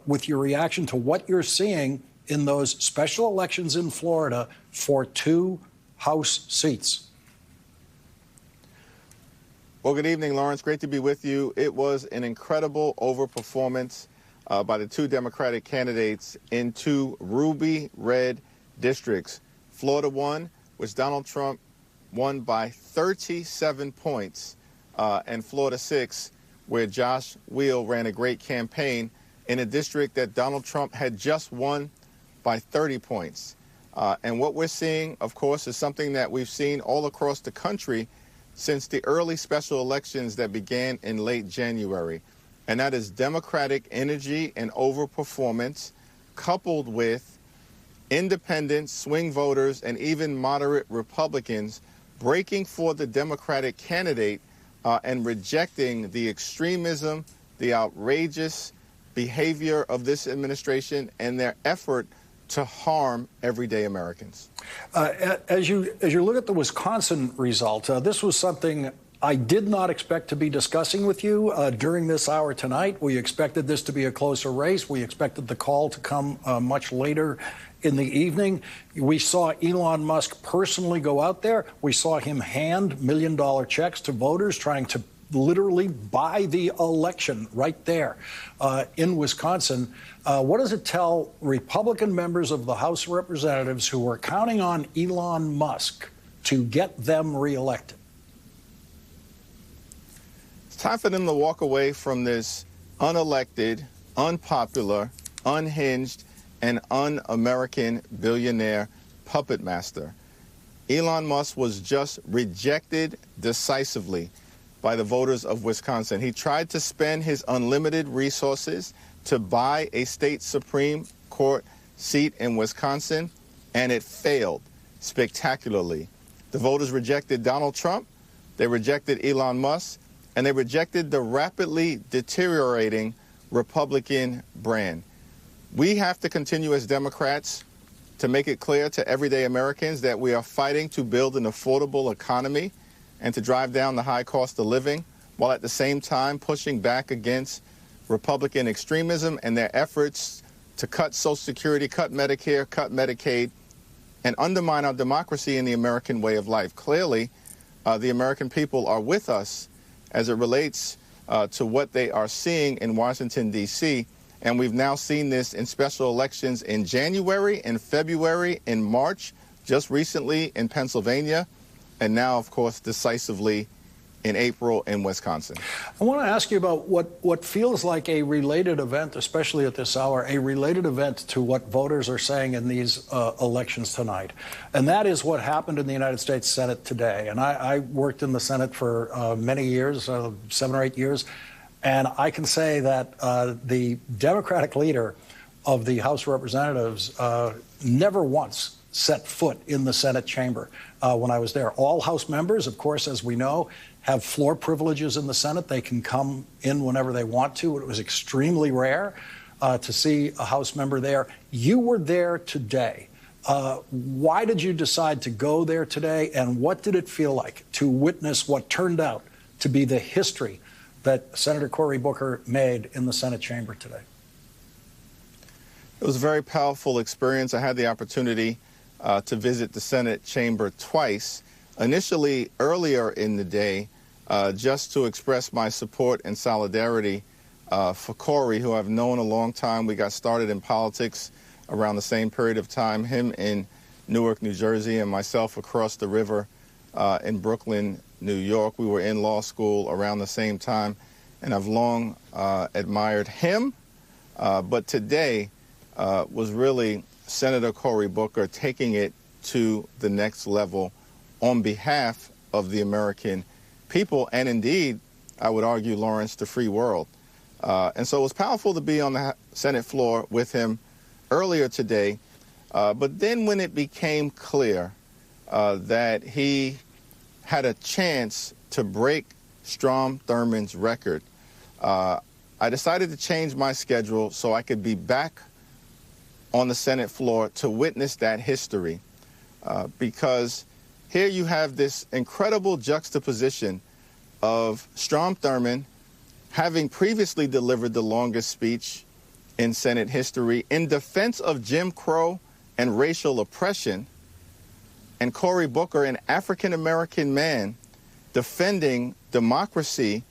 with your reaction to what you're seeing in those special elections in Florida for 2 House seats. Well, good evening, Lawrence. Great to be with you. It was an incredible overperformance by the 2 Democratic candidates in 2 ruby red districts. Florida 1, which Donald Trump won by 37 points, and Florida 6, where Josh Weil ran a great campaign in a district that Donald Trump had just won by 30 points. And what we're seeing, of course, is something that we've seen all across the country since the early special elections that began in late January. And that is Democratic energy and overperformance coupled with independent swing voters and even moderate Republicans breaking for the Democratic candidate and rejecting the extremism, the outrageous behavior of this administration and their effort to harm everyday Americans. As you look at the Wisconsin result, this was something I did not expect to be discussing with you during this hour tonight. We expected this to be a closer race. We expected the call to come much later in the evening. We saw Elon Musk personally go out there. We saw him hand million-dollar checks to voters trying to literally buy the election right there in Wisconsin. What does it tell Republican members of the House of Representatives who are counting on Elon Musk to get them reelected? It's time for them to walk away from this unelected, unpopular, unhinged, and un-American billionaire puppet master. Elon Musk was just rejected decisively by the voters of Wisconsin. He tried to spend his unlimited resources to buy a state Supreme Court seat in Wisconsin, and it failed spectacularly. The voters rejected Donald Trump, they rejected Elon Musk, and they rejected the rapidly deteriorating Republican brand. We have to continue as Democrats to make it clear to everyday Americans that we are fighting to build an affordable economy and to drive down the high cost of living, while at the same time pushing back against Republican extremism and their efforts to cut Social Security, cut Medicare, cut Medicaid, and undermine our democracy and the American way of life. Clearly, the American people are with us as it relates to what they are seeing in Washington, D.C., and we've now seen this in special elections in January, in February, in March, just recently in Pennsylvania, and now, of course, decisively in April in Wisconsin. I want to ask you about what feels like a related event, especially at this hour, a related event to what voters are saying in these elections tonight. And that is what happened in the United States Senate today. And I worked in the Senate for many years, 7 or 8 years. And I can say that the Democratic leader of the House of Representatives never once set foot in the Senate chamber when I was there. All House members, of course, as we know, have floor privileges in the Senate. They can come in whenever they want to. It was extremely rare to see a House member there. You were there today. Why did you decide to go there today, and what did it feel like to witness what turned out to be the history that Senator Cory Booker made in the Senate chamber today? It was a very powerful experience. I had the opportunity to visit the Senate chamber twice. Initially, earlier in the day, just to express my support and solidarity for Cory, who I've known a long time. We got started in politics around the same period of time, him in Newark, New Jersey, and myself across the river in Brooklyn, New York. We were in law school around the same time, and I've long admired him. But today was really Senator Cory Booker taking it to the next level on behalf of the American people, and indeed, I would argue, Lawrence, the free world. And so it was powerful to be on the Senate floor with him earlier today. But then when it became clear that he had a chance to break Strom Thurmond's record, I decided to change my schedule so I could be back on the Senate floor to witness that history. Because here you have this incredible juxtaposition of Strom Thurmond having previously delivered the longest speech in Senate history in defense of Jim Crow and racial oppression, and Cory Booker, an African-American man defending democracy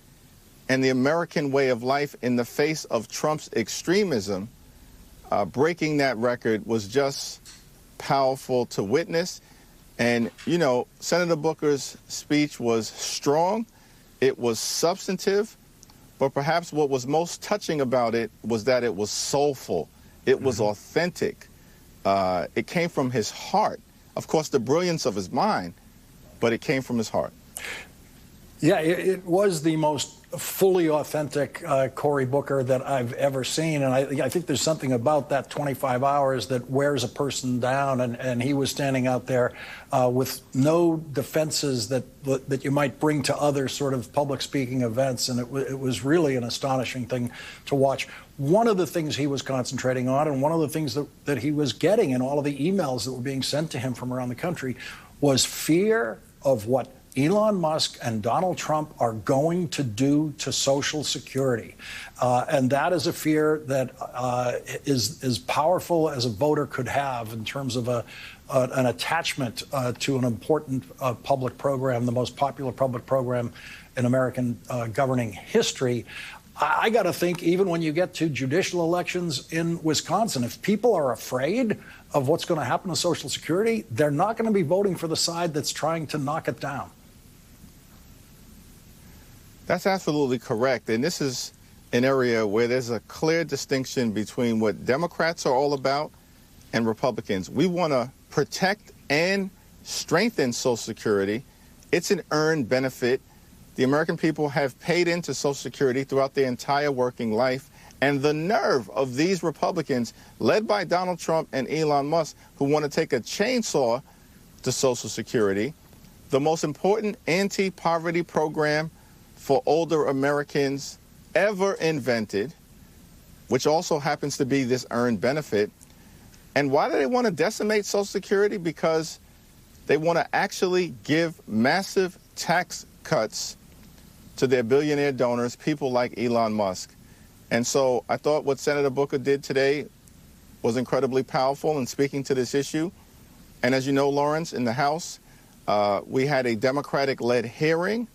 and the American way of life in the face of Trump's extremism. Breaking that record was just powerful to witness. And, you know, Senator Booker's speech was strong, it was substantive, but perhaps what was most touching about it was that it was soulful, it was authentic, it came from his heart. Of course, the brilliance of his mind, but it came from his heart. Yeah, it was the most fully authentic Cory Booker that I've ever seen. And I think there's something about that 25 hours that wears a person down. And he was standing out there with no defenses that you might bring to other sort of public speaking events. And it was really an astonishing thing to watch. One of the things he was concentrating on, and one of the things that he was getting in all of the emails that were being sent to him from around the country, was fear of what Elon Musk and Donald Trump are going to do to Social Security. And that is a fear that is as powerful as a voter could have in terms of an attachment to an important public program, the most popular public program in American governing history. I got to think, even when you get to judicial elections in Wisconsin, if people are afraid of what's going to happen to Social Security, they're not going to be voting for the side that's trying to knock it down. That's absolutely correct. And this is an area where there's a clear distinction between what Democrats are all about and Republicans. We want to protect and strengthen Social Security. It's an earned benefit. The American people have paid into Social Security throughout their entire working life. And the nerve of these Republicans, led by Donald Trump and Elon Musk, who want to take a chainsaw to Social Security, the most important anti-poverty program for older Americans ever invented, which also happens to be this earned benefit. And why do they want to decimate Social Security? Because they want to actually give massive tax cuts to their billionaire donors, people like Elon Musk. And so I thought what Senator Booker did today was incredibly powerful in speaking to this issue. And as you know, Lawrence, in the House, we had a Democratic-led hearing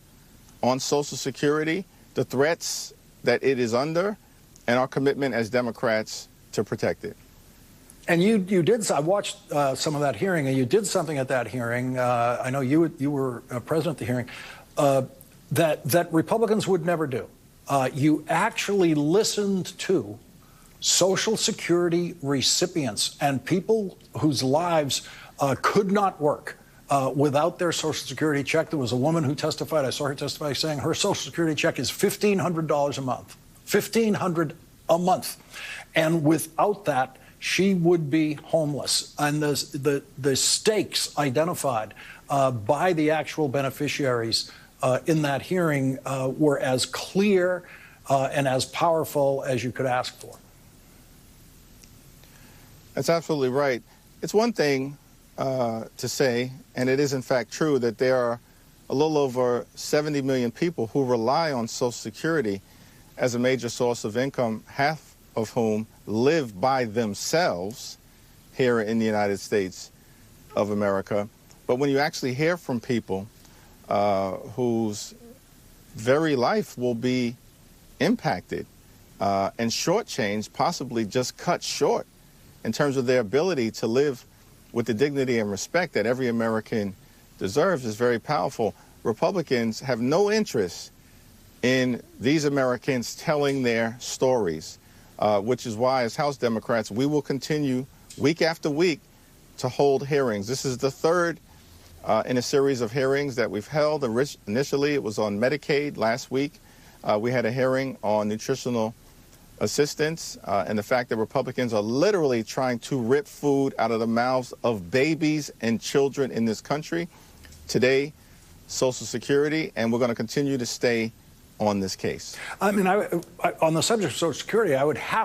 on Social Security, the threats that it is under, and our commitment as Democrats to protect it. And you did. I watched some of that hearing, and you did something at that hearing. I know you were present at the hearing that Republicans would never do. You actually listened to Social Security recipients and people whose lives could not work without their Social Security check. There was a woman who testified, I saw her testify, saying her Social Security check is $1,500 a month. $1,500 a month. And without that, she would be homeless. And the stakes identified by the actual beneficiaries in that hearing were as clear and as powerful as you could ask for. That's absolutely right. It's one thing to say, and it is in fact true, that there are a little over 70 million people who rely on Social Security as a major source of income, half of whom live by themselves here in the United States of America. But when you actually hear from people whose very life will be impacted and shortchanged, possibly just cut short in terms of their ability to live with the dignity and respect that every American deserves, is very powerful. Republicans have no interest in these Americans telling their stories, which is why, as House Democrats, we will continue week after week to hold hearings. This is the third in a series of hearings that we've held. Initially, it was on Medicaid last week. We had a hearing on nutritional assistance and the fact that Republicans are literally trying to rip food out of the mouths of babies and children in this country. Today, Social Security, and we're going to continue to stay on this case. I mean, on the subject of Social Security, I would have